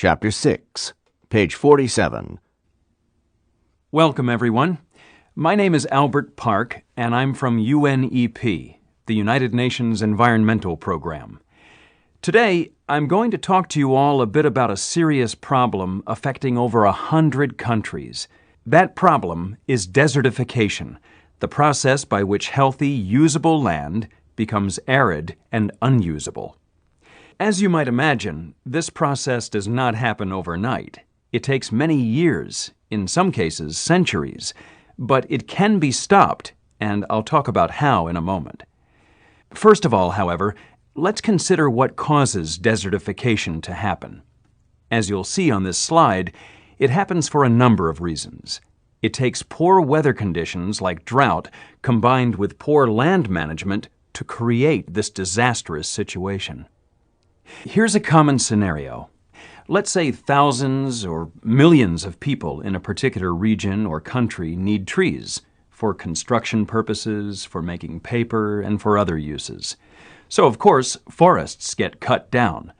Chapter 6, page 47. Welcome, everyone. My name is Albert Park, and I'm from UNEP, the United Nations Environmental Program. Today, I'm going to talk to you all a bit about a serious problem affecting over 100 countries. That problem is desertification, the process by which healthy, usable land becomes arid and unusable. As you might imagine, this process does not happen overnight. It takes many years, in some cases centuries, but it can be stopped, and I'll talk about how in a moment. First of all, however, let's consider what causes desertification to happen. As you'll see on this slide, it happens for a number of reasons. It takes poor weather conditions like drought combined with poor land management to create this disastrous situation. Here's a common scenario. Let's say thousands or millions of people in a particular region or country need trees for construction purposes, for making paper, and for other uses. So, of course, forests get cut down.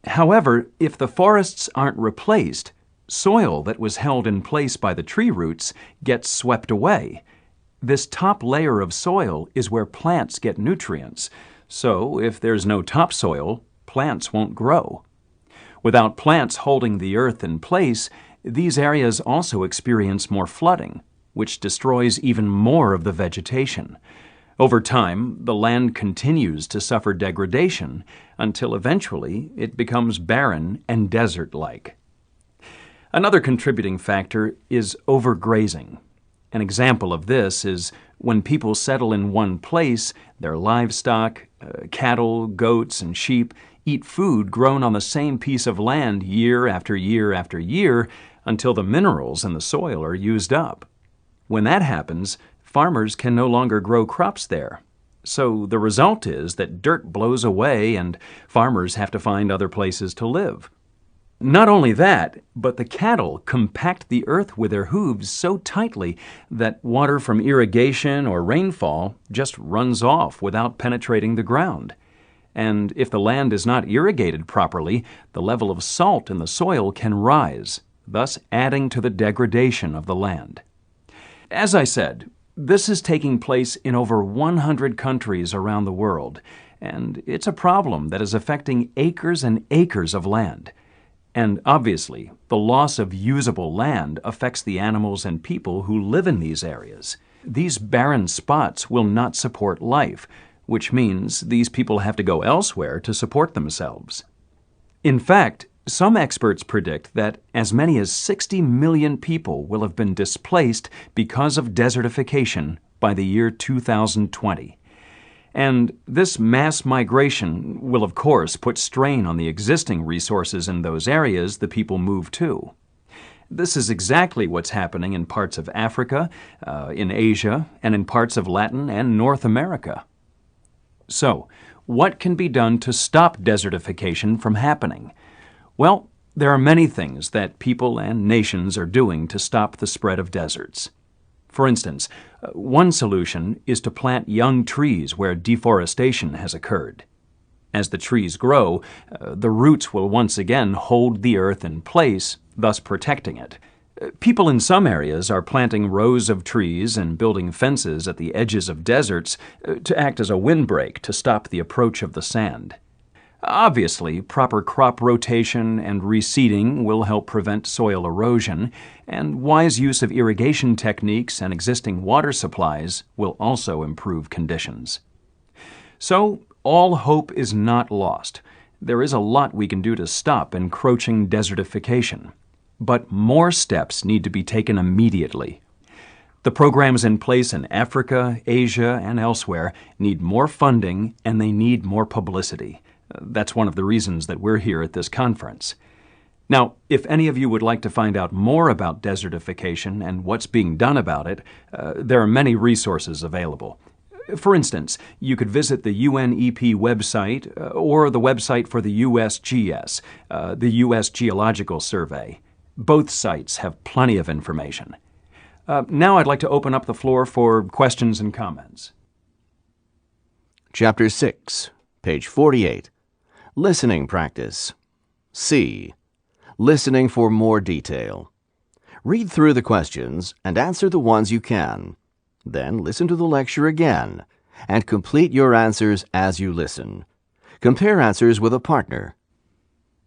However, if the forests aren't replaced, soil that was held in place by the tree roots gets swept away. This top layer of soil is where plants get nutrients. So, if there's no topsoil, plants won't grow. Without plants holding the earth in place, these areas also experience more flooding, which destroys even more of the vegetation. Over time, the land continues to suffer degradation until eventually it becomes barren and desert-like. Another contributing factor is overgrazing. An example of this is when people settle in one place, their livestock, cattle, goats, and sheep eat food grown on the same piece of land year after year after year until the minerals in the soil are used up. When that happens, farmers can no longer grow crops there. So the result is that dirt blows away and farmers have to find other places to live. Not only that, but the cattle compact the earth with their hooves so tightly that water from irrigation or rainfall just runs off without penetrating the ground. And if the land is not irrigated properly, the level of salt in the soil can rise, thus adding to the degradation of the land. As I said, this is taking place in over 100 countries around the world, and it's a problem that is affecting acres and acres of land. And obviously, the loss of usable land affects the animals and people who live in these areas. These barren spots will not support life, which means these people have to go elsewhere to support themselves. In fact, some experts predict that as many as 60 million people will have been displaced because of desertification by the year 2020. And this mass migration will, of course, put strain on the existing resources in those areas the people move to. This is exactly what's happening in parts of Africa, in Asia, and in parts of Latin and North America. So, what can be done to stop desertification from happening? Well, there are many things that people and nations are doing to stop the spread of deserts. For instance, one solution is to plant young trees where deforestation has occurred. As the trees grow, the roots will once again hold the earth in place, thus protecting it. People in some areas are planting rows of trees and building fences at the edges of deserts to act as a windbreak to stop the approach of the sand. Obviously, proper crop rotation and reseeding will help prevent soil erosion, and wise use of irrigation techniques and existing water supplies will also improve conditions. So, all hope is not lost. There is a lot we can do to stop encroaching desertification. But more steps need to be taken immediately. The programs in place in Africa, Asia, and elsewhere need more funding, and they need more publicity. That's one of the reasons that we're here at this conference. Now, if any of you would like to find out more about desertification and what's being done about it, there are many resources available. For instance, you could visit the UNEP website or the website for the USGS, the U.S. Geological Survey. Both sites have plenty of information. Now I'd like to open up the floor for questions and comments. Chapter 6, page 48. Listening practice. C. listening for more detail. Read through the questions and answer the ones you can. Then listen to the lecture again and complete your answers as you listen. Compare answers with a partner.